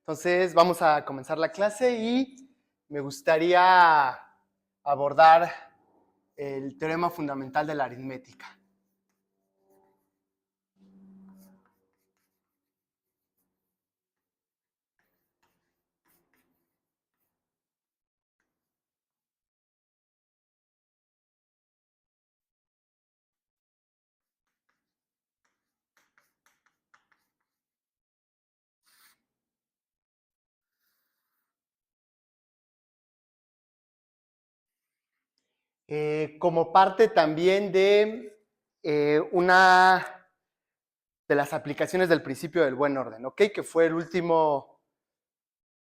Entonces, vamos a comenzar la clase y me gustaría abordar el teorema fundamental de la aritmética. Como parte también de una de las aplicaciones del principio del buen orden, ¿ok? Que fue el último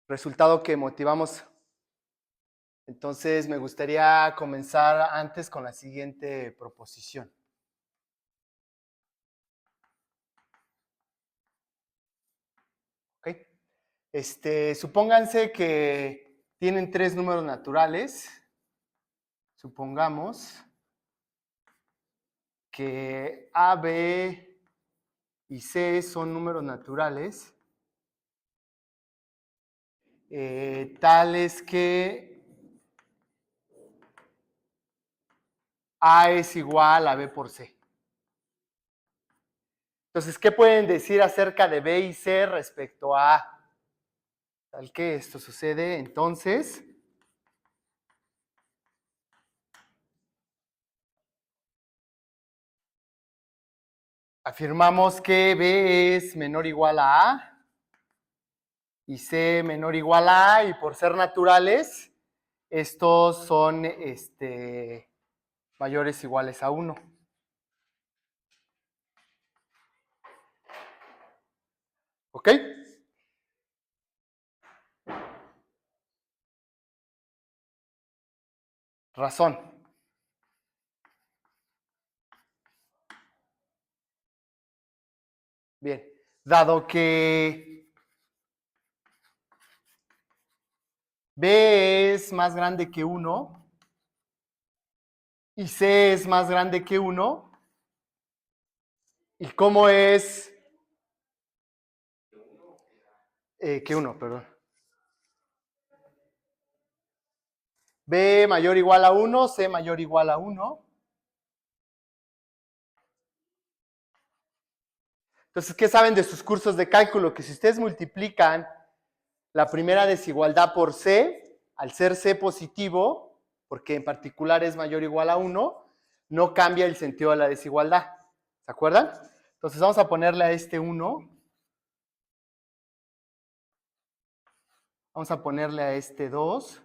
resultado que motivamos. Entonces, me gustaría comenzar antes con la siguiente proposición. ¿Ok? Supónganse que tienen tres números naturales. Supongamos que A, B y C son números naturales, tales que A es igual a B por C. Entonces, ¿qué pueden decir acerca de B y C respecto a A? Tal que esto sucede, entonces, afirmamos que B es menor o igual a A y C menor o igual a A, y por ser naturales, estos son mayores o iguales a 1. ¿Ok? Razón. Bien, dado que B es más grande que 1 y C es más grande que 1, ¿y cómo es que 1, perdón? B mayor o igual a 1, C mayor o igual a 1. Entonces, ¿qué saben de sus cursos de cálculo? Que si ustedes multiplican la primera desigualdad por C, al ser C positivo, porque en particular es mayor o igual a 1, no cambia el sentido de la desigualdad. ¿Se acuerdan? Entonces vamos a ponerle a este 1. Vamos a ponerle a este 2.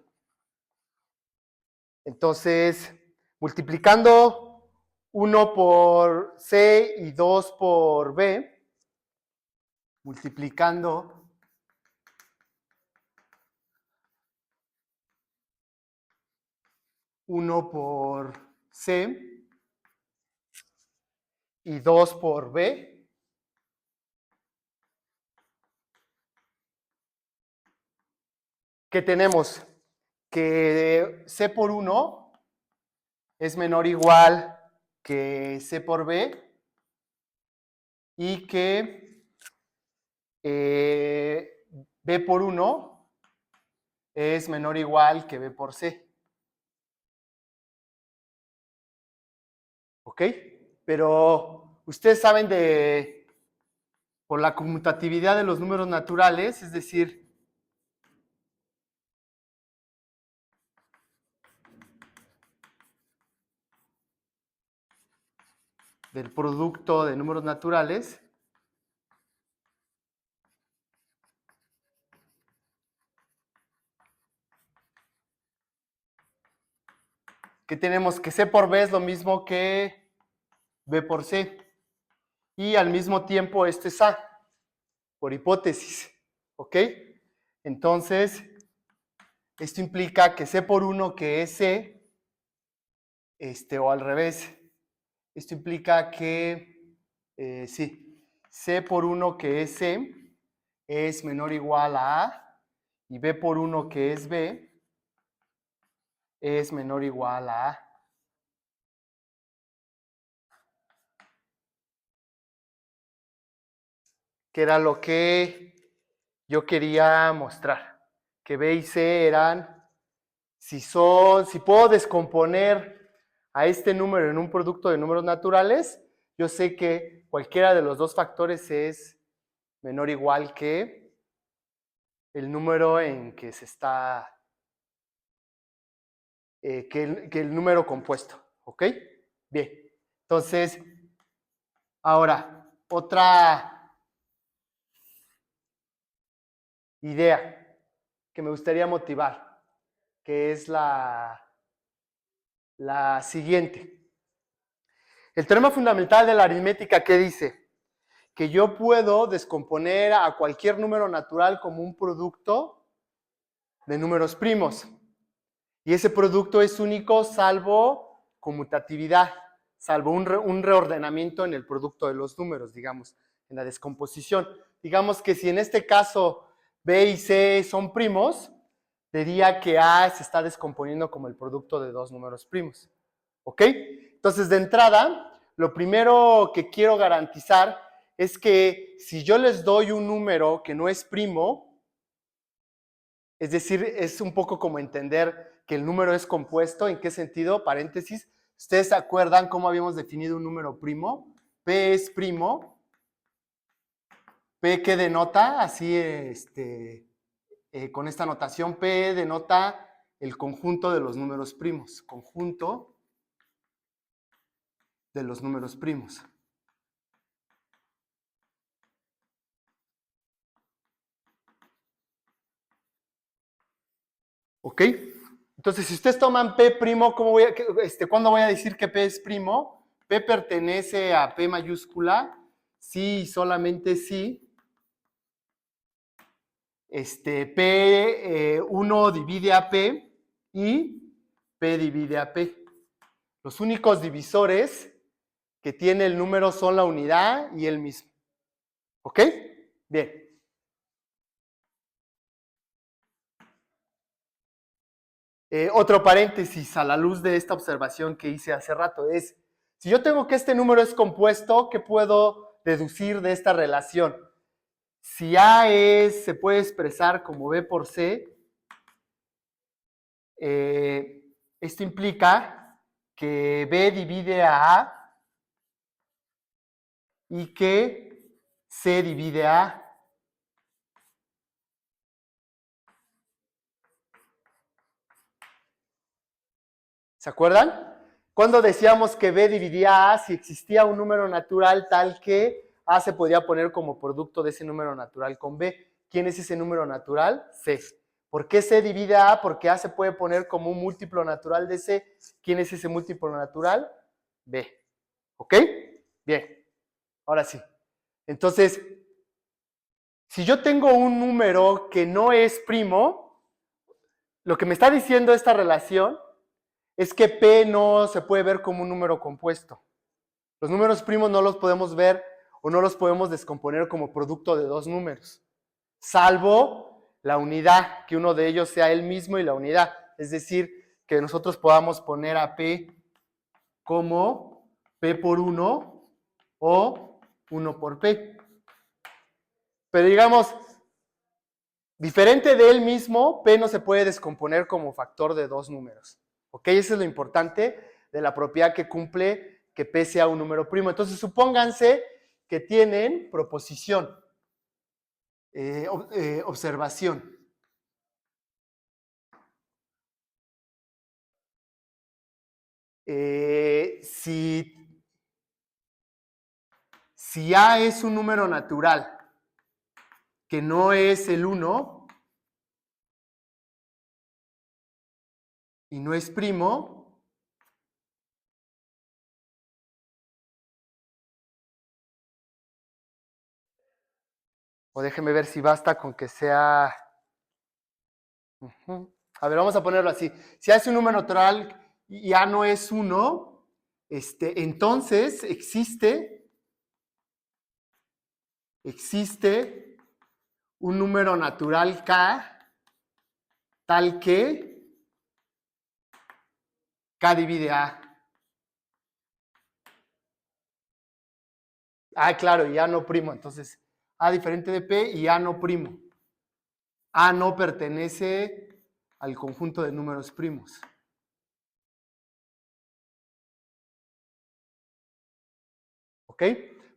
Entonces, multiplicando 1 por C y 2 por B, multiplicando 1 por C y 2 por B, ¿qué tenemos? Que C por 1 es menor o igual que C por B y que B por 1 es menor o igual que B por C. ¿Ok? Pero ustedes saben por la conmutatividad de los números naturales, es decir, del producto de números naturales, que tenemos que C por B es lo mismo que B por C. Y al mismo tiempo esto es A, por hipótesis. ¿Ok? Entonces, esto implica que C por 1 que es C, o al revés, esto implica que, sí, C por 1 que es C es menor o igual a A y B por 1 que es B es menor o igual a A. Que era lo que yo quería mostrar que B y C eran, si puedo descomponer a este número en un producto de números naturales, yo sé que cualquiera de los dos factores es menor o igual que el número en que se está, que el número compuesto, ¿ok? Bien, entonces, ahora, otra idea que me gustaría motivar, que es la siguiente. El teorema fundamental de la aritmética, ¿qué dice? Que yo puedo descomponer a cualquier número natural como un producto de números primos. Y ese producto es único salvo conmutatividad, salvo un reordenamiento en el producto de los números, digamos, en la descomposición. Digamos que si en este caso B y C son primos, diría que A se está descomponiendo como el producto de dos números primos. ¿Ok? Entonces, de entrada, lo primero que quiero garantizar es que si yo les doy un número que no es primo, es decir, es un poco como entender que el número es compuesto. ¿En qué sentido? Paréntesis. ¿Ustedes se acuerdan cómo habíamos definido un número primo? P es primo. P, ¿qué denota? Así, con esta notación, P denota el conjunto de los números primos. Conjunto de los números primos. ¿Ok? Entonces, si ustedes toman P', ¿cuándo voy a decir que P es primo? P pertenece a P mayúscula, sí y solamente sí. P1 divide a P y P divide a P. Los únicos divisores que tiene el número son la unidad y el mismo. ¿Ok? Bien. Otro paréntesis a la luz de esta observación que hice hace rato es, si yo tengo que este número es compuesto, ¿qué puedo deducir de esta relación? Si A se puede expresar como B por C, esto implica que B divide a A y que C divide a A. ¿Se acuerdan? Cuando decíamos que B dividía a A, si existía un número natural tal que A se podía poner como producto de ese número natural con B. ¿Quién es ese número natural? C. ¿Por qué C divide a A? Porque A se puede poner como un múltiplo natural de C. ¿Quién es ese múltiplo natural? B. ¿Ok? Bien. Ahora sí. Entonces, si yo tengo un número que no es primo, lo que me está diciendo esta relación es que P no se puede ver como un número compuesto. Los números primos no los podemos ver o no los podemos descomponer como producto de dos números, salvo la unidad, que uno de ellos sea el mismo y la unidad. Es decir, que nosotros podamos poner a P como P por 1 o 1 por P. Pero digamos, diferente de él mismo, P no se puede descomponer como factor de dos números. ¿Ok? Eso es lo importante de la propiedad que cumple que P sea un número primo. Entonces, supónganse que tienen proposición, observación. Si A es un número natural que no es el 1 y no es primo, o déjeme ver si basta con que sea... A ver, vamos a ponerlo así. Si A es un número natural y A no es 1, entonces existe un número natural K tal que K divide A. Ah, claro, y A no primo. Entonces, A diferente de P y A no primo. A no pertenece al conjunto de números primos. ¿Ok?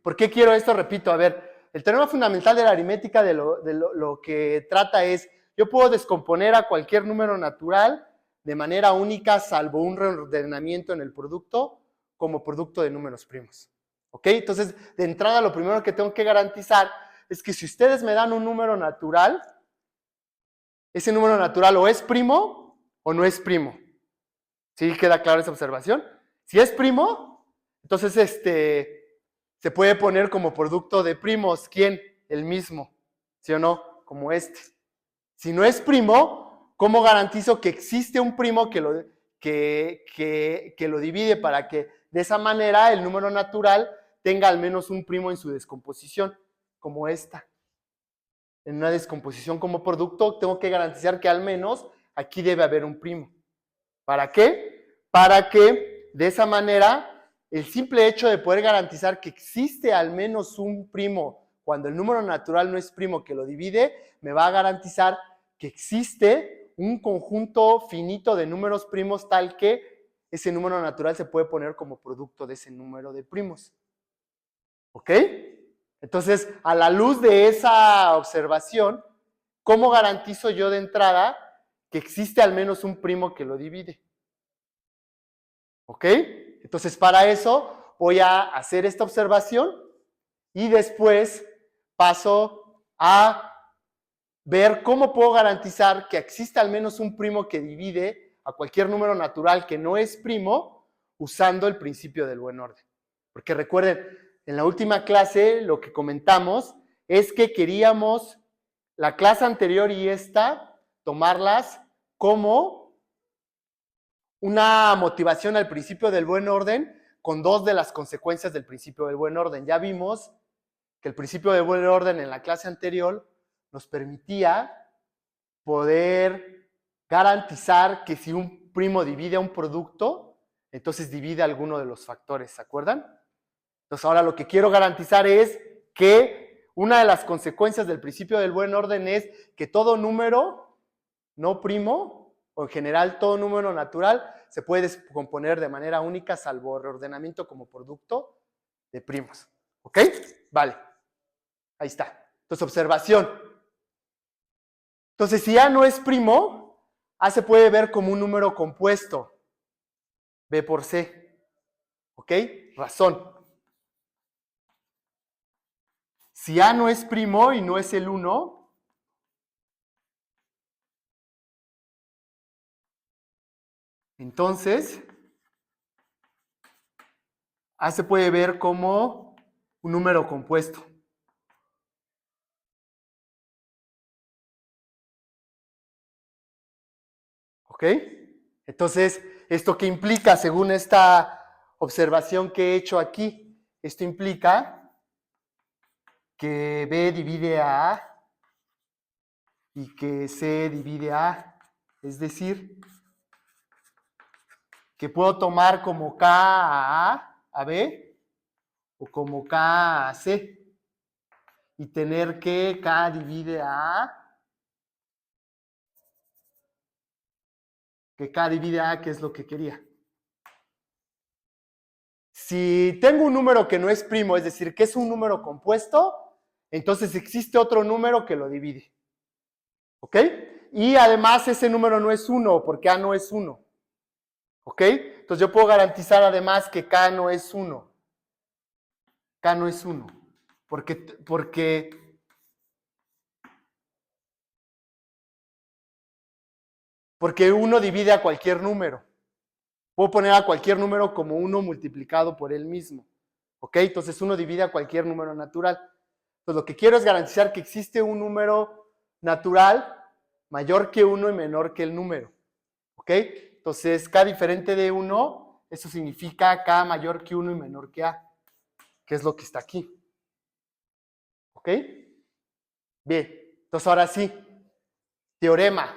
¿Por qué quiero esto? Repito, a ver, el teorema fundamental de la aritmética de lo que trata es, yo puedo descomponer a cualquier número natural de manera única, salvo un reordenamiento en el producto, como producto de números primos. ¿Ok? Entonces, de entrada, lo primero que tengo que garantizar es que si ustedes me dan un número natural, ese número natural o es primo o no es primo. ¿Sí queda clara esa observación? Si es primo, entonces se puede poner como producto de primos. ¿Quién? El mismo. ¿Sí o no? Como este. Si no es primo, ¿cómo garantizo que existe un primo que lo divide para que de esa manera el número natural tenga al menos un primo en su descomposición, como esta? En una descomposición como producto, tengo que garantizar que al menos aquí debe haber un primo. ¿Para qué? Para que de esa manera el simple hecho de poder garantizar que existe al menos un primo cuando el número natural no es primo que lo divide, me va a garantizar que existe un conjunto finito de números primos tal que ese número natural se puede poner como producto de ese número de primos. ¿Ok? Entonces, a la luz de esa observación, ¿cómo garantizo yo de entrada que existe al menos un primo que lo divide? ¿Ok? Entonces, para eso voy a hacer esta observación y después paso a ver cómo puedo garantizar que existe al menos un primo que divide a cualquier número natural que no es primo usando el principio del buen orden. Porque recuerden, en la última clase lo que comentamos es que queríamos la clase anterior y esta tomarlas como una motivación al principio del buen orden con dos de las consecuencias del principio del buen orden. Ya vimos que el principio del buen orden en la clase anterior nos permitía poder garantizar que si un primo divide a un producto, entonces divide alguno de los factores, ¿se acuerdan? Entonces ahora lo que quiero garantizar es que una de las consecuencias del principio del buen orden es que todo número no primo, o en general todo número natural, se puede descomponer de manera única, salvo reordenamiento como producto de primos. ¿Ok? Vale. Ahí está. Entonces, observación. Entonces, si A no es primo, A se puede ver como un número compuesto. B por C. ¿Ok? Razón. Si A no es primo y no es el 1, entonces A se puede ver como un número compuesto. ¿Ok? Entonces, ¿esto qué implica según esta observación que he hecho aquí? Esto implica que B divide a A y que C divide a A. Es decir, que puedo tomar como K a B o como K a C y tener que K divide a A, que K divide a A, que es lo que quería. Si tengo un número que no es primo, es decir, que es un número compuesto, entonces existe otro número que lo divide. ¿Ok? Y además ese número no es 1, porque A no es 1. ¿Ok? Entonces yo puedo garantizar además que K no es 1. K no es 1. Porque 1 divide a cualquier número. Puedo poner a cualquier número como 1 multiplicado por él mismo. ¿Ok? Entonces 1 divide a cualquier número natural. Entonces lo que quiero es garantizar que existe un número natural mayor que 1 y menor que el número. ¿Ok? Entonces K diferente de 1, eso significa K mayor que 1 y menor que A, que es lo que está aquí. ¿Ok? Bien, entonces ahora sí, teorema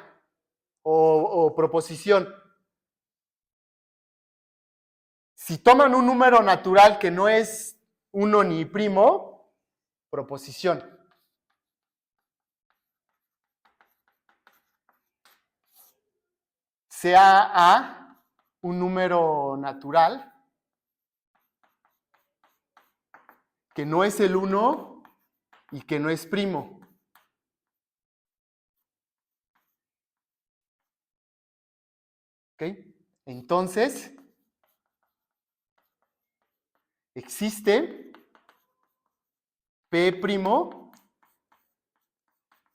o proposición. Si toman un número natural que no es 1 ni primo, proposición. sea A un número natural que no es el 1 y que no es primo. ¿Ok? Entonces, existe P'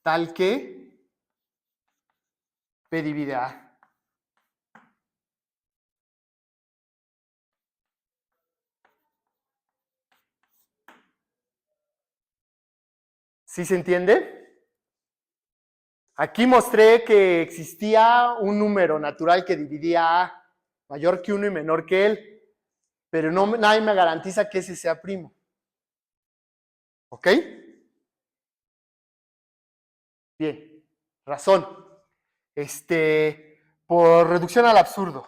tal que P divide A. ¿Sí se entiende? Aquí mostré que existía un número natural que dividía A mayor que 1 y menor que él, pero nadie me garantiza que ese sea primo. ¿Ok? Bien, razón. Por reducción al absurdo.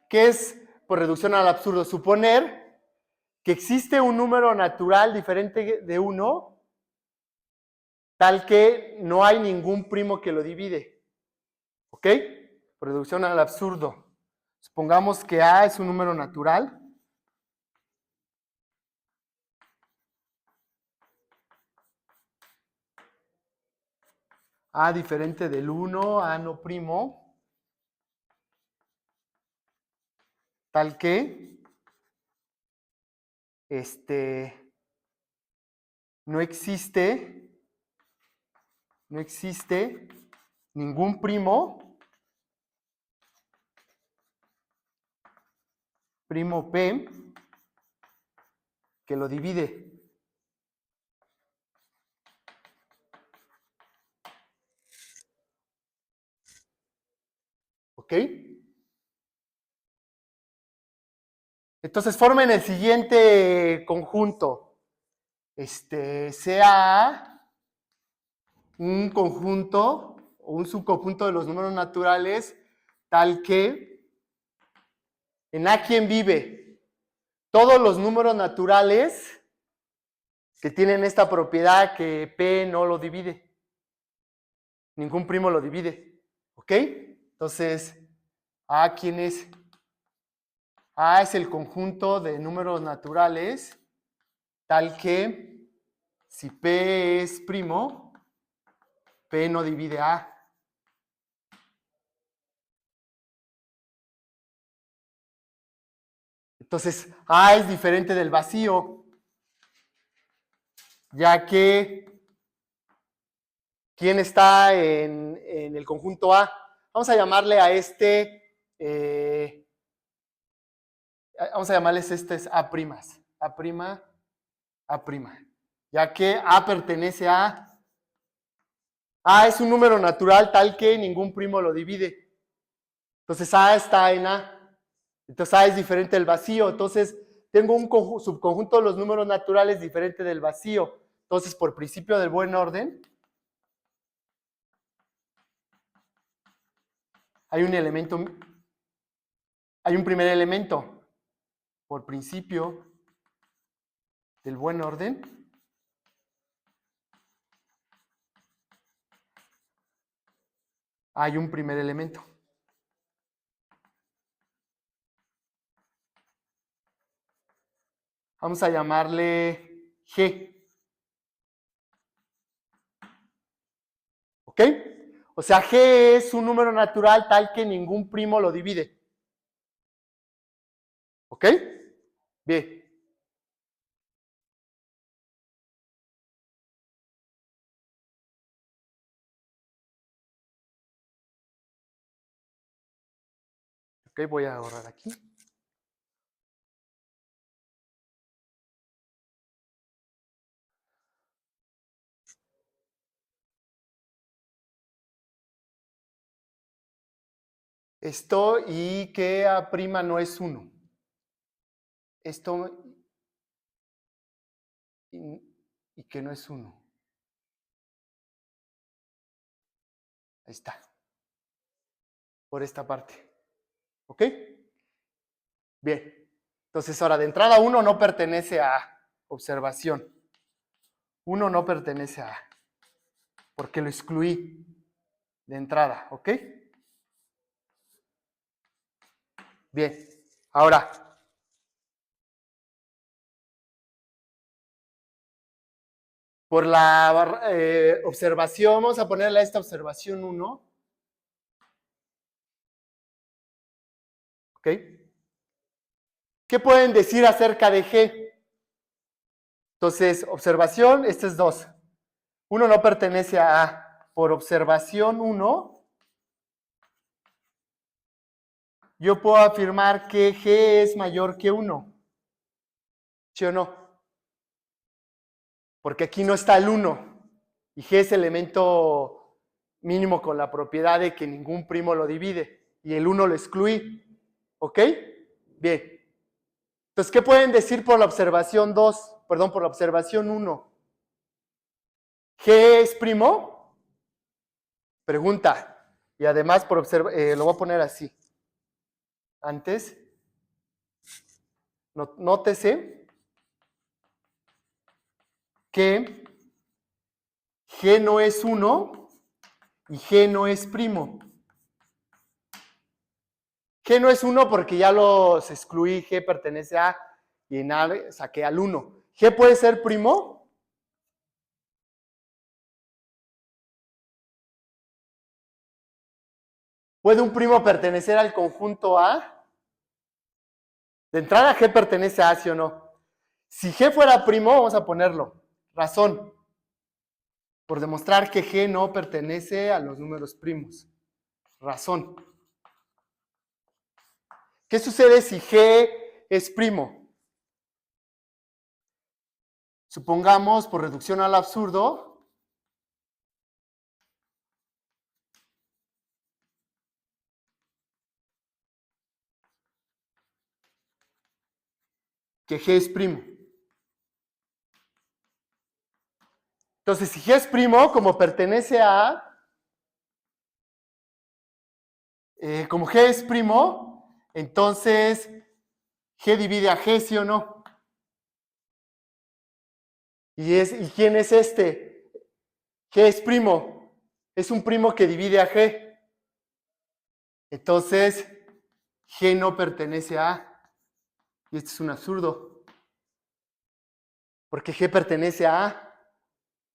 ¿Qué es por reducción al absurdo? Suponer que existe un número natural diferente de 1, tal que no hay ningún primo que lo divide. ¿Ok? Por reducción al absurdo. Supongamos que A es un número natural. A diferente del 1, A no primo, tal que no existe ningún primo P que lo divide. ¿Ok? Entonces formen el siguiente conjunto. Sea un conjunto o un subconjunto de los números naturales tal que en A quien vive todos los números naturales que tienen esta propiedad que P no lo divide. Ningún primo lo divide. ¿Ok? Entonces, A quién es. A es el conjunto de números naturales tal que si P es primo, P no divide A. Entonces, A es diferente del vacío, ya que ¿quién está en el conjunto A? Vamos a llamarle a vamos a llamarles es A', A', ya que A pertenece a A es un número natural tal que ningún primo lo divide. Entonces A está en A. Entonces A es diferente del vacío. Entonces tengo un subconjunto de los números naturales diferente del vacío. Entonces, por principio del buen orden, hay un primer elemento. Por principio del buen orden, hay un primer elemento. Vamos a llamarle G. ¿Ok? O sea, G es un número natural tal que ningún primo lo divide. ¿Ok? Bien. Ok, voy a borrar aquí. Esto y que A' no es 1. Esto y que no es 1. Ahí está. Por esta parte. ¿Ok? Bien. Entonces, ahora, de entrada 1 no pertenece a observación. 1 no pertenece a A, porque lo excluí de entrada, ¿ok? Bien, ahora, por la observación, vamos a ponerle a esta observación 1, ¿ok? ¿Qué pueden decir acerca de G? Entonces, observación, este es 2. 1 no pertenece a A. Por observación 1, yo puedo afirmar que G es mayor que 1. ¿Sí o no? Porque aquí no está el 1. Y G es elemento mínimo con la propiedad de que ningún primo lo divide. Y el 1 lo excluí. ¿Ok? Bien. Entonces, ¿qué pueden decir por la observación 2? Perdón, por la observación 1. ¿G es primo? Pregunta. Y además, lo voy a poner así. Antes, nótese que G no es 1 y G no es primo. G no es 1 porque ya los excluí, G pertenece a y en A saqué al 1. ¿G puede ser primo? ¿Puede un primo pertenecer al conjunto A? De entrada, G pertenece a A, ¿sí o no? Si G fuera primo, vamos a ponerlo. Razón. Por demostrar que G no pertenece a los números primos. Razón. ¿Qué sucede si G es primo? Supongamos, por reducción al absurdo, que G es primo. Entonces, si G es primo, como pertenece a A, como G es primo, entonces G divide a G, ¿sí o no? ¿Y quién es este? G es primo. Es un primo que divide a G. Entonces, G no pertenece a A. Y esto es un absurdo. Porque G pertenece a A.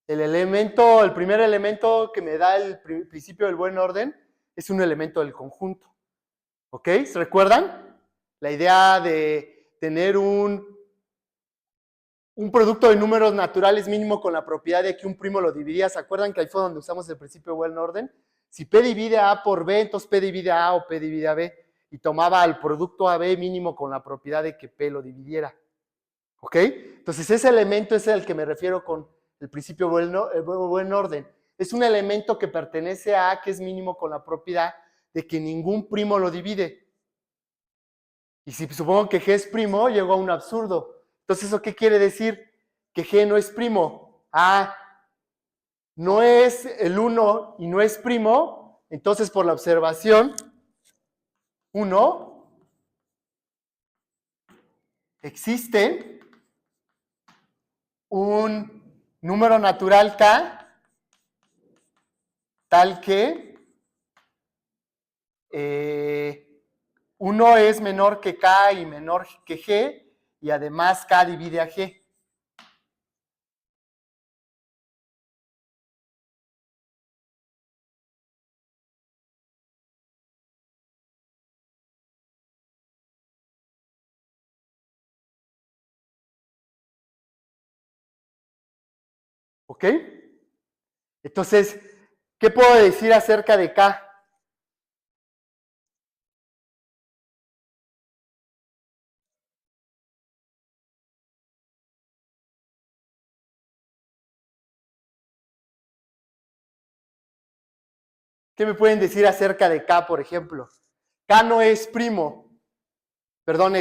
El primer elemento que me da el principio del buen orden es un elemento del conjunto. ¿Ok? ¿Se recuerdan? La idea de tener un producto de números naturales mínimo con la propiedad de que un primo lo dividía. ¿Se acuerdan que ahí fue donde usamos el principio de buen orden? Si P divide a A por B, entonces P divide a A o P divide a B. Y tomaba el producto AB mínimo con la propiedad de que P lo dividiera. ¿Ok? Entonces ese elemento es el que me refiero con el principio de buen orden. Es un elemento que pertenece a A, que es mínimo con la propiedad de que ningún primo lo divide. Y si supongo que G es primo, llego a un absurdo. Entonces, ¿eso qué quiere decir? Que G no es primo. A no es el 1 y no es primo, entonces por la observación 1 existe un número natural K tal que 1 es menor que K y menor que G, y además K divide a G. ¿Ok? Entonces, ¿qué puedo decir acerca de K? ¿Qué me pueden decir acerca de K, por ejemplo? K no es primo. Perdón,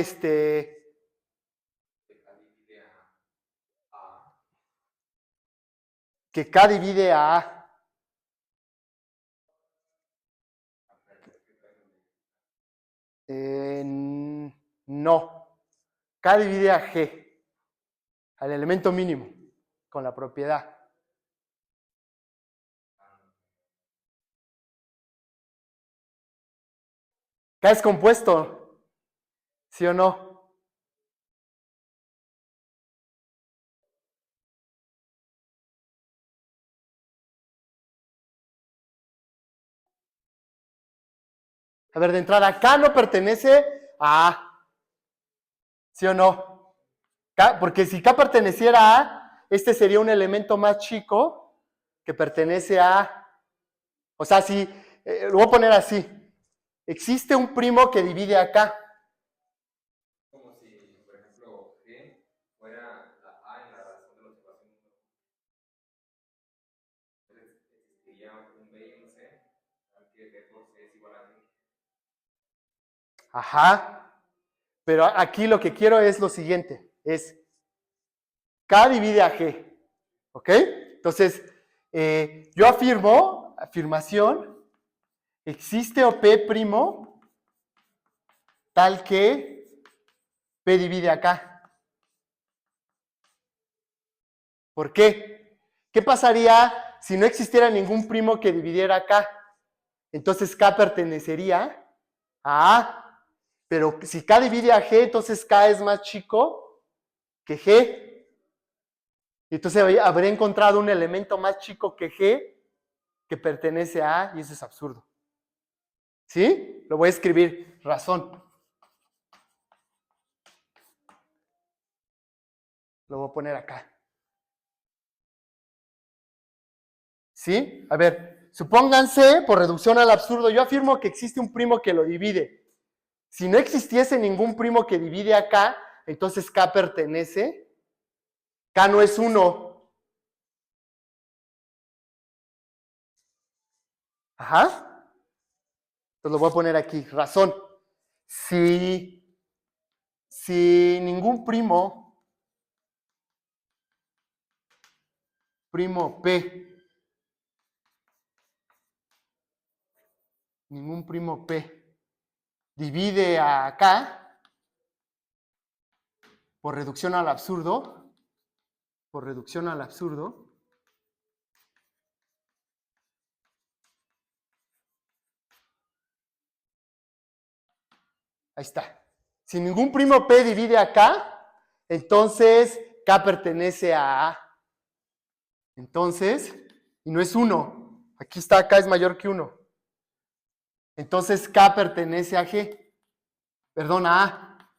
que K divide a A. No. K divide a G, al elemento mínimo. con la propiedad. K es compuesto, ¿sí o no? A ver, de entrada, K no pertenece a A, ¿sí o no? Porque si K perteneciera a A, este sería un elemento más chico que pertenece a A. O sea, si, lo voy a poner así, existe un primo que divide a K. Como si, por ejemplo, G fuera la A en la razón de la observación número 1. Entonces existiría un B y un C, que B por C es igual a G. Ajá. Pero aquí lo que quiero es lo siguiente, es K divide a G, ¿ok? Entonces, yo afirmo, afirmación, existe OP primo tal que P divide a K. ¿Por qué? ¿Qué pasaría si no existiera ningún primo que dividiera a K? Entonces K pertenecería a A. Pero si K divide a G, entonces K es más chico que G. Y entonces habría encontrado un elemento más chico que G que pertenece a A, y eso es absurdo. ¿Sí? Lo voy a escribir, razón. Lo voy a poner acá. ¿Sí? A ver, supónganse, por reducción al absurdo, yo afirmo que existe un primo que lo divide. Si no existiese ningún primo que divide a K, entonces K pertenece. K no es 1. Ajá. Entonces lo voy a poner aquí. Razón. Si ningún primo P, ningún primo P divide a K, por reducción al absurdo, ahí está. Si ningún primo P divide a K, entonces K pertenece a A. Entonces, y no es 1. Aquí está, K es mayor que 1. Entonces K pertenece a G. Perdón, a A.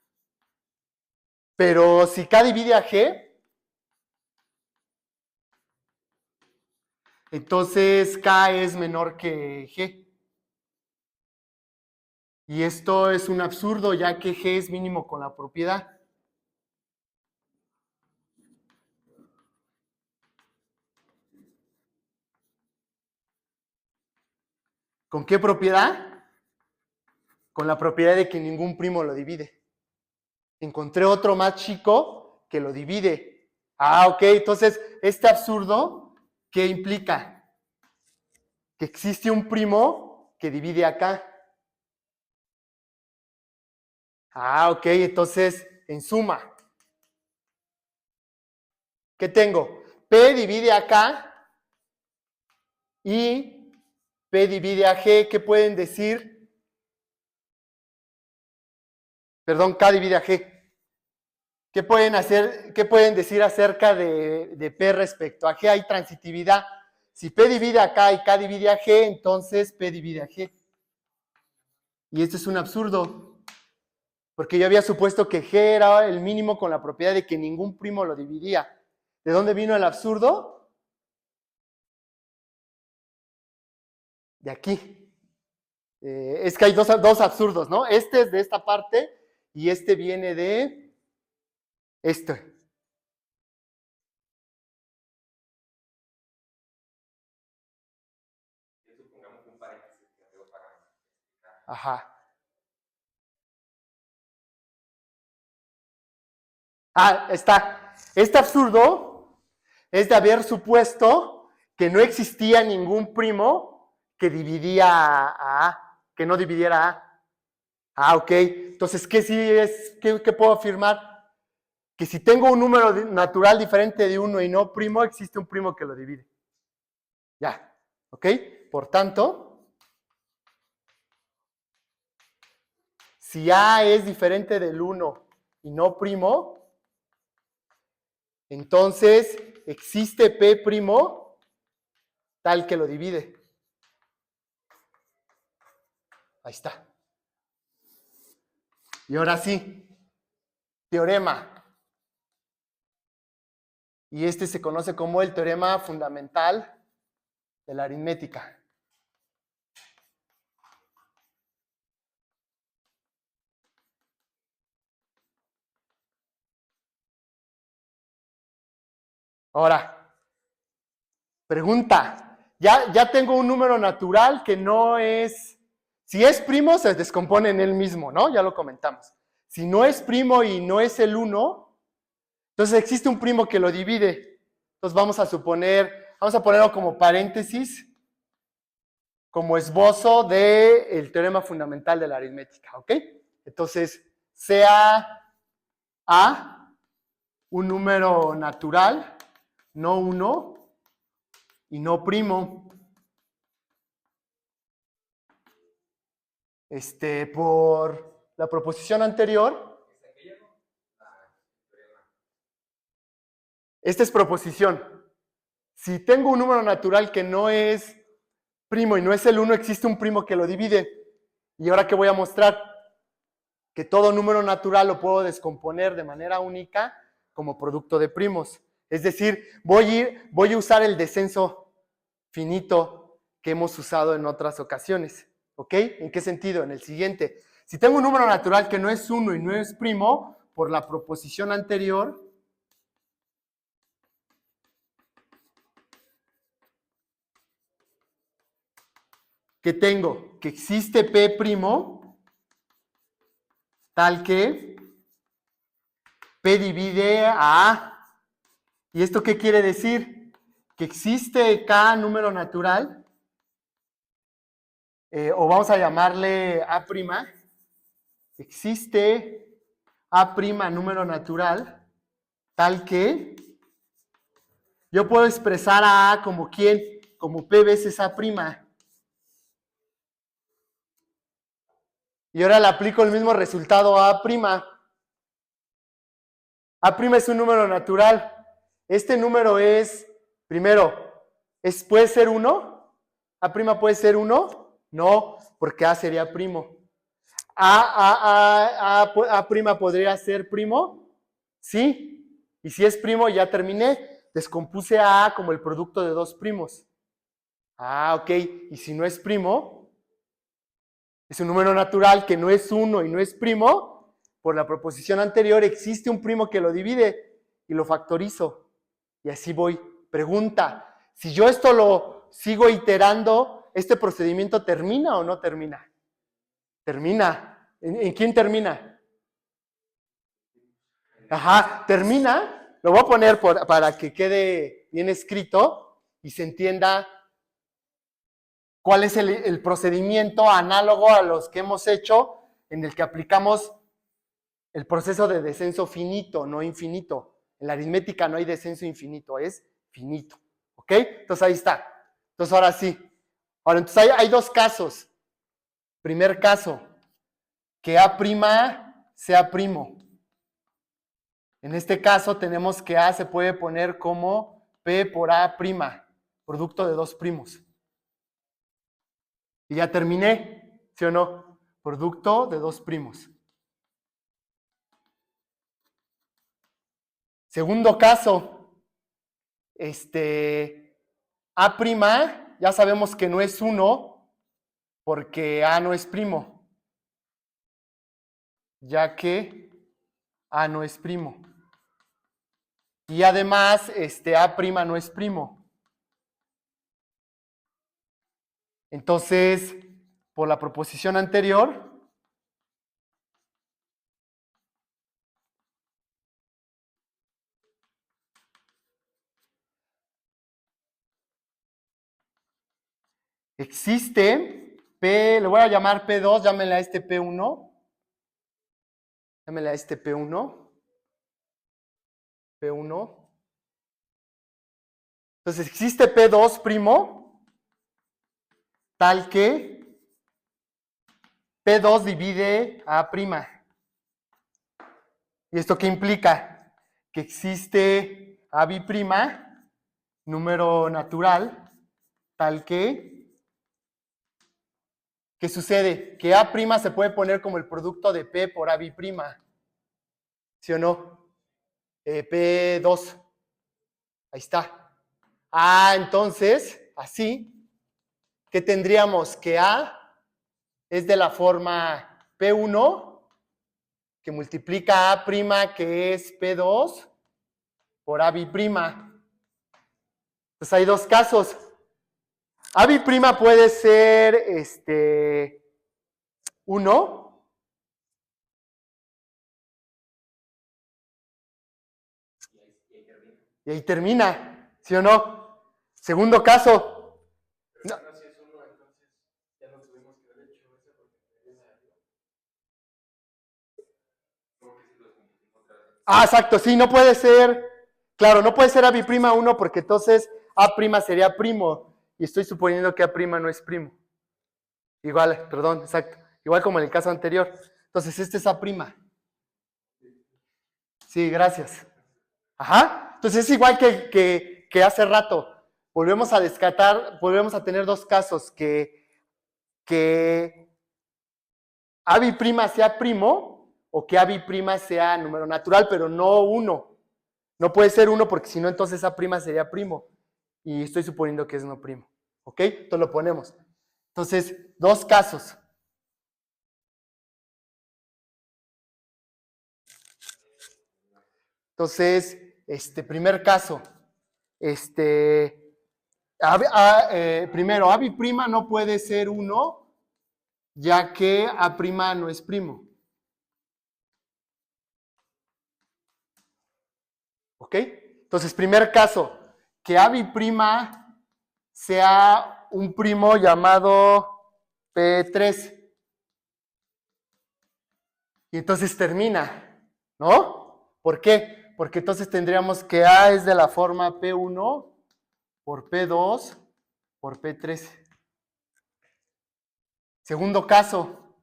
Pero si K divide a G, entonces K es menor que G. Y esto es un absurdo, ya que G es mínimo con la propiedad. ¿Con qué propiedad? Con la propiedad de que ningún primo lo divide. Encontré otro más chico que lo divide. Ah, ok, entonces este absurdo, ¿qué implica? Que existe un primo que divide acá. Ah, ok, entonces, en suma, ¿qué tengo? P divide acá y P divide a G. ¿Qué pueden decir? Perdón, K divide a G. ¿Qué pueden decir acerca de P respecto a G? Hay transitividad. Si P divide a K y K divide a G, entonces P divide a G. Y esto es un absurdo, porque yo había supuesto que G era el mínimo con la propiedad de que ningún primo lo dividía. ¿De dónde vino el absurdo? De aquí. Es que hay dos absurdos, ¿no? Este es de esta parte y este viene de este. Supongamos un paréntesis que veo para explicar. Ajá. Ah, está. Este absurdo es de haber supuesto que no existía ningún primo que dividía a A, que no dividiera a A. Ah, ok. Entonces, ¿qué sí es? ¿Qué puedo afirmar? que si tengo un número natural diferente de 1 y no primo, existe un primo que lo divide. Ya, ¿ok? Por tanto, si A es diferente del 1 y no primo, entonces existe P primo tal que lo divide. Ahí está. Y ahora sí, teorema. Y este se conoce como el teorema fundamental de la aritmética. Ahora, pregunta. Ya tengo un número natural que no es... Si es primo, se descompone en él mismo, ¿no? Ya lo comentamos. Si no es primo y no es el 1, entonces existe un primo que lo divide. Entonces vamos a ponerlo como paréntesis, como esbozo del teorema fundamental de la aritmética, ¿ok? Entonces, sea A un número natural, no 1 y no primo. Por la proposición anterior, esta es proposición. Si tengo un número natural que no es primo y no es el 1, existe un primo que lo divide. ¿Y ahora qué voy a mostrar? Que todo número natural lo puedo descomponer de manera única como producto de primos. Es decir, voy a usar el descenso finito que hemos usado en otras ocasiones. ¿Ok? ¿En qué sentido? En el siguiente. Si tengo un número natural que no es 1 y no es primo, por la proposición anterior, ¿qué tengo? Que existe P primo, tal que P divide a A. ¿Y esto qué quiere decir? Que existe K número natural, o vamos a llamarle A', existe A' número natural, tal que yo puedo expresar a A como ¿quién? Como P veces A'. Y ahora le aplico el mismo resultado a A'. A' es un número natural. Este número es, primero, ¿puede ser 1? ¿A' puede ser 1? No, porque A sería primo. ¿A' podría ser primo? Sí. Y si es primo, ya terminé. Descompuse a A como el producto de dos primos. Ok. Y si no es primo, es un número natural que no es 1 y no es primo. Por la proposición anterior, existe un primo que lo divide y lo factorizo. Y así voy. Pregunta, si yo esto lo sigo iterando, ¿este procedimiento termina o no termina? Termina. ¿En quién termina? Ajá, termina. Lo voy a poner para que quede bien escrito y se entienda cuál es el procedimiento análogo a los que hemos hecho en el que aplicamos el proceso de descenso finito, no infinito. En la aritmética no hay descenso infinito, es finito. ¿Ok? Entonces ahí está. Entonces ahora sí. Ahora, entonces hay dos casos. Primer caso, que A' sea primo. En este caso tenemos que A se puede poner como P por A', producto de dos primos. Y ya terminé, ¿sí o no? Producto de dos primos. Segundo caso, A', ya sabemos que no es 1 porque A no es primo, ya que A no es primo. Y además, A' no es primo. Entonces, por la proposición anterior, existe P, le voy a llamar P2, llámenle a este P1. Llámenle a este P1. P1. Entonces existe P2 primo, tal que P2 divide a prima. ¿Y esto qué implica? Que existe A prima, número natural, tal que, ¿qué sucede? Que A prima se puede poner como el producto de P por A prima. ¿Sí o no? P2. Ahí está. Entonces, así, ¿qué tendríamos? Que A es de la forma P1, que multiplica A prima, que es P2, por A prima. Entonces hay dos casos. A prima puede ser 1. Y ahí termina, ¿sí o no? Segundo caso. No. Exacto, sí, no puede ser, claro, no puede ser A prima 1 porque entonces A prima sería primo y estoy suponiendo que A prima no es primo. Igual, perdón, exacto, igual como en el caso anterior. Entonces este es A prima. Sí, gracias. Ajá, entonces es igual que hace rato. Volvemos a descartar, volvemos a tener dos casos, que A prima sea primo o que A prima sea número natural, pero no 1. No puede ser 1 porque si no, entonces A prima sería primo. Y estoy suponiendo que es no primo. ¿Ok? Entonces lo ponemos. Entonces, dos casos. Entonces, primer caso. Primero, A prima no puede ser 1, ya que A prima no es primo. ¿Ok? Entonces, primer caso, que A prima sea un primo llamado P3. Y entonces termina, ¿no? ¿Por qué? Porque entonces tendríamos que A es de la forma P1 por P2 por P3. Segundo caso,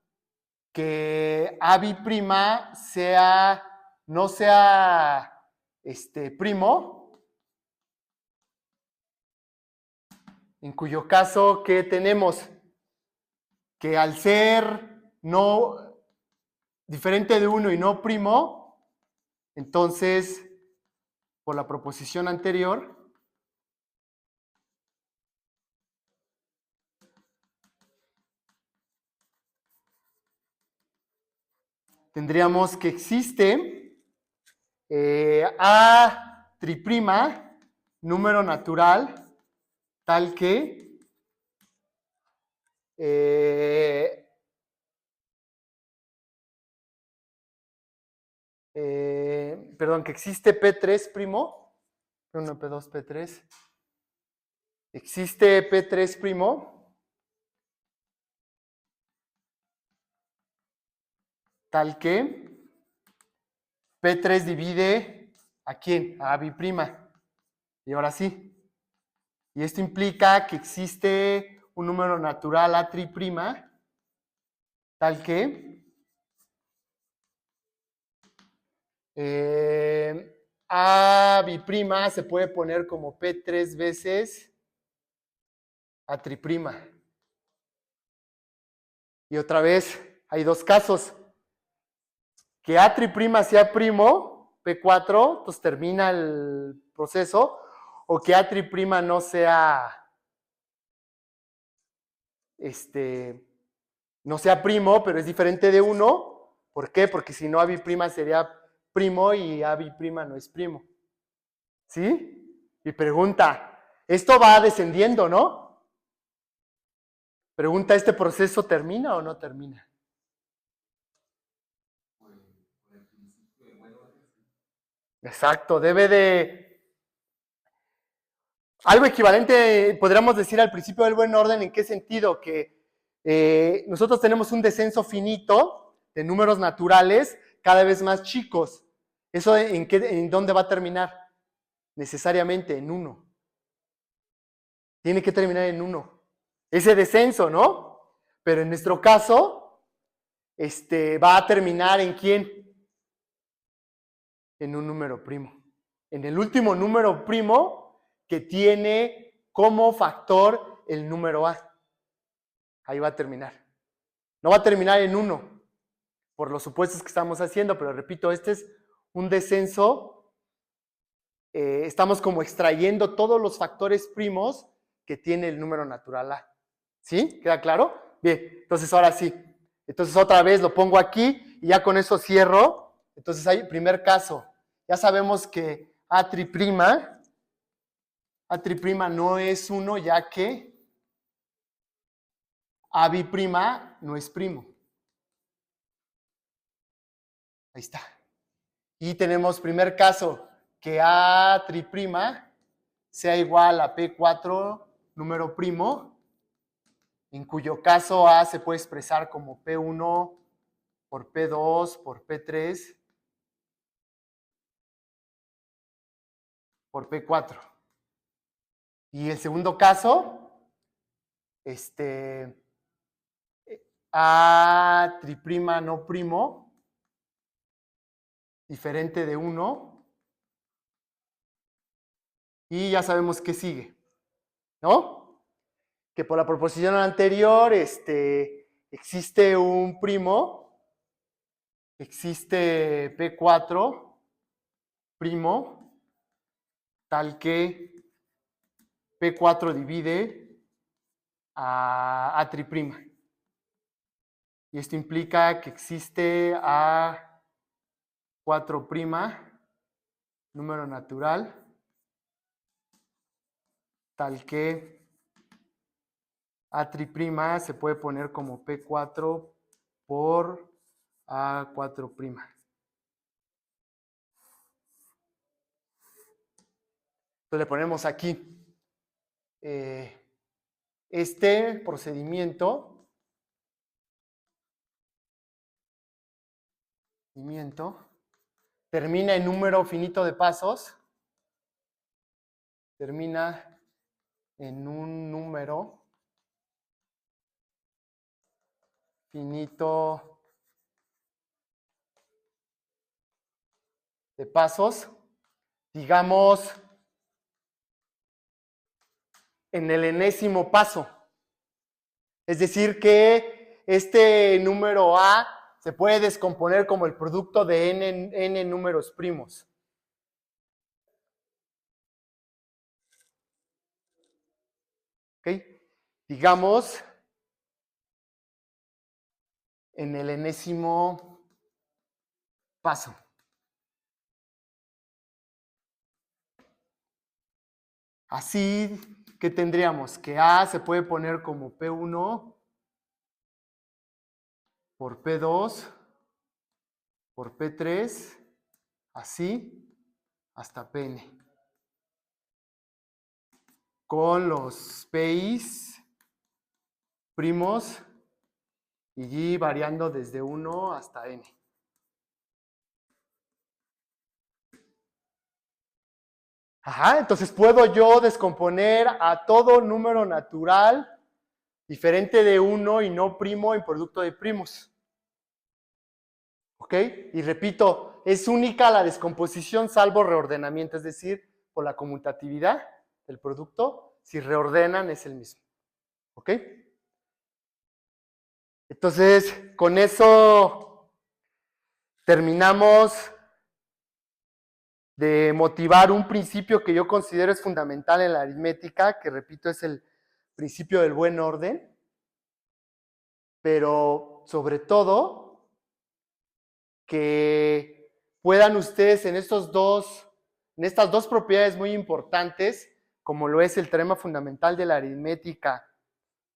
que A prima no sea primo, en cuyo caso, ¿qué tenemos? Que al ser no diferente de 1 y no primo, entonces, por la proposición anterior, tendríamos que existe A triprima, número natural, tal que que existe P3 primo, P1, P2, P3, existe P3 primo, tal que P3 divide ¿a quién? A prima. Y ahora sí. Y esto implica que existe un número natural A triprima, tal que A biprima se puede poner como P3 veces A triprima. Y otra vez, hay dos casos. Que A triprima sea primo, P4, pues termina el proceso, o que A triprima no sea, no sea primo, pero es diferente de 1. ¿Por qué? Porque si no, A biprima sería primo y A biprima no es primo. ¿Sí? Y pregunta, esto va descendiendo, ¿no? Pregunta, ¿este proceso termina o no termina? Exacto, debe de... Algo equivalente, podríamos decir al principio del buen orden, ¿en qué sentido? Que nosotros tenemos un descenso finito de números naturales cada vez más chicos. ¿Eso en dónde va a terminar? Necesariamente en 1. Tiene que terminar en 1. Ese descenso, ¿no? Pero en nuestro caso, va a terminar ¿en quién? En un número primo. En el último número primo que tiene como factor el número A. Ahí va a terminar. No va a terminar en 1, por los supuestos que estamos haciendo, pero repito, este es un descenso. Estamos como extrayendo todos los factores primos que tiene el número natural A. ¿Sí? ¿Queda claro? Bien, entonces ahora sí. Entonces otra vez lo pongo aquí y ya con eso cierro. Entonces hay primer caso. Ya sabemos que A' no es 1 ya que AB' no es primo. Ahí está. Y tenemos primer caso, que A' sea igual a P4 número primo, en cuyo caso A se puede expresar como P1 por P2 por P3 por P4. Y el segundo caso, A' no primo, diferente de 1, y ya sabemos qué sigue, ¿no? Que por la proposición anterior, existe un primo, existe P4 primo, tal que P4 divide a A'. Y esto implica que existe A4', número natural, tal que A' se puede poner como P4 por A4'. Entonces le ponemos aquí este procedimiento termina en número finito de pasos, termina en un número finito de pasos, digamos, en el enésimo paso. Es decir, que este número A se puede descomponer como el producto de n números primos. ¿Ok? Digamos, en el enésimo paso. Así que tendríamos que A se puede poner como P1 por P2 por P3, así, hasta Pn. Con los P's primos y G variando desde 1 hasta N. Ajá, entonces puedo yo descomponer a todo número natural diferente de 1 y no primo en producto de primos. ¿Ok? Y repito, es única la descomposición salvo reordenamiento, es decir, por la conmutatividad del producto, si reordenan es el mismo. ¿Ok? Entonces, con eso terminamos de motivar un principio que yo considero es fundamental en la aritmética, que repito es el principio del buen orden, pero sobre todo que puedan ustedes en estas dos propiedades muy importantes, como lo es el teorema fundamental de la aritmética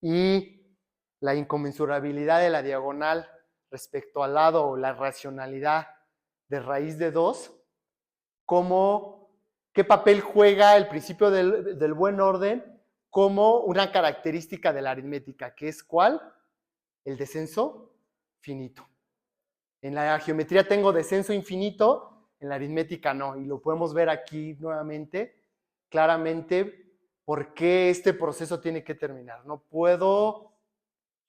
y la inconmensurabilidad de la diagonal respecto al lado o la racionalidad de raíz de 2, qué papel juega el principio del buen orden como una característica de la aritmética, que es ¿cuál? El descenso finito. En la geometría tengo descenso infinito, en la aritmética no. Y lo podemos ver aquí nuevamente, claramente, por qué este proceso tiene que terminar. No puedo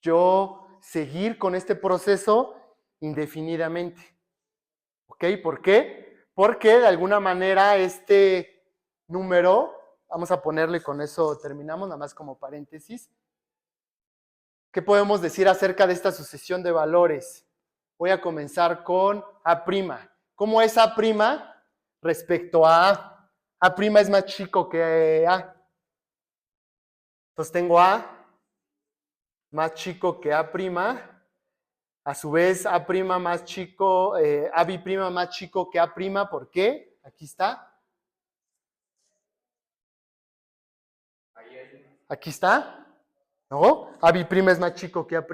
yo seguir con este proceso indefinidamente. ¿Ok? ¿Por qué? Porque de alguna manera este número, vamos a ponerle, con eso terminamos, nada más como paréntesis. ¿Qué podemos decir acerca de esta sucesión de valores? Voy a comenzar con A'. ¿Cómo es A' respecto a A? A' es más chico que A. Entonces tengo A más chico que A'. A su vez, A' más chico, A' más chico que A'. ¿Por qué? Aquí está. Aquí está. ¿No? A' es más chico que A'.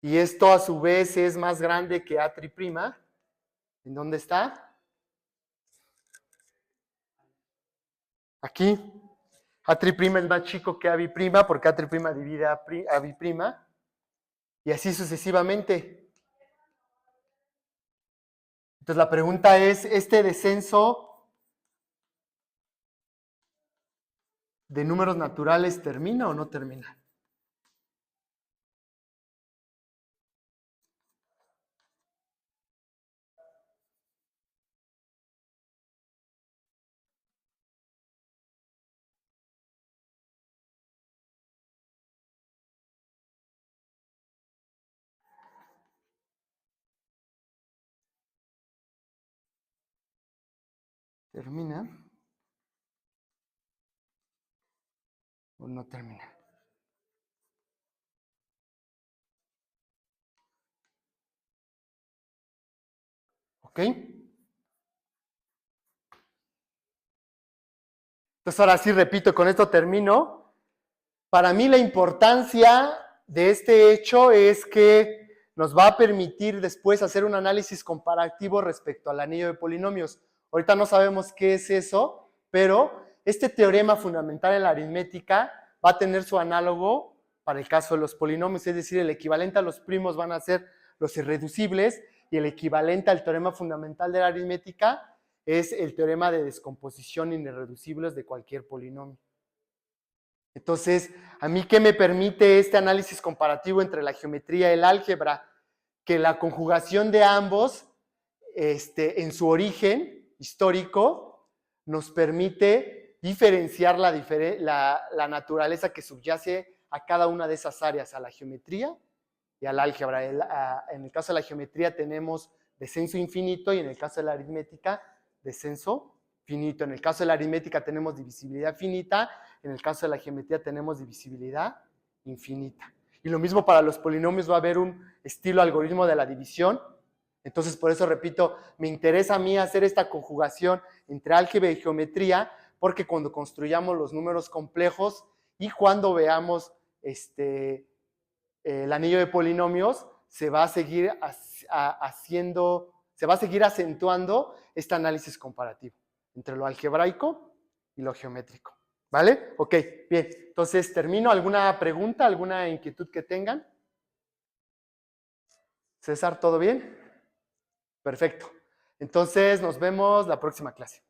Y esto a su vez es más grande que A'. ¿En dónde está? Aquí. A' es más chico que A' porque A' divide A'. Y así sucesivamente. Entonces la pregunta es, ¿este descenso de números naturales termina o no termina? ¿Termina o no termina? ¿Ok? Entonces ahora sí repito, con esto termino. Para mí la importancia de este hecho es que nos va a permitir después hacer un análisis comparativo respecto al anillo de polinomios. Ahorita no sabemos qué es eso, pero este teorema fundamental en la aritmética va a tener su análogo para el caso de los polinomios, es decir, el equivalente a los primos van a ser los irreducibles y el equivalente al teorema fundamental de la aritmética es el teorema de descomposición en irreducibles de cualquier polinomio. Entonces, ¿a mí qué me permite este análisis comparativo entre la geometría y el álgebra? Que la conjugación de ambos, en su origen histórico, nos permite diferenciar la naturaleza que subyace a cada una de esas áreas, a la geometría y al álgebra. En el caso de la geometría tenemos descenso infinito y en el caso de la aritmética, descenso finito. En el caso de la aritmética tenemos divisibilidad finita, en el caso de la geometría tenemos divisibilidad infinita. Y lo mismo para los polinomios, va a haber un estilo algoritmo de la división. Entonces, por eso repito, me interesa a mí hacer esta conjugación entre álgebra y geometría, porque cuando construyamos los números complejos y cuando veamos el anillo de polinomios, se va a seguir acentuando este análisis comparativo entre lo algebraico y lo geométrico. ¿Vale? Ok, bien. Entonces, termino. ¿Alguna pregunta, alguna inquietud que tengan? César, ¿todo bien? Perfecto. Entonces, nos vemos la próxima clase.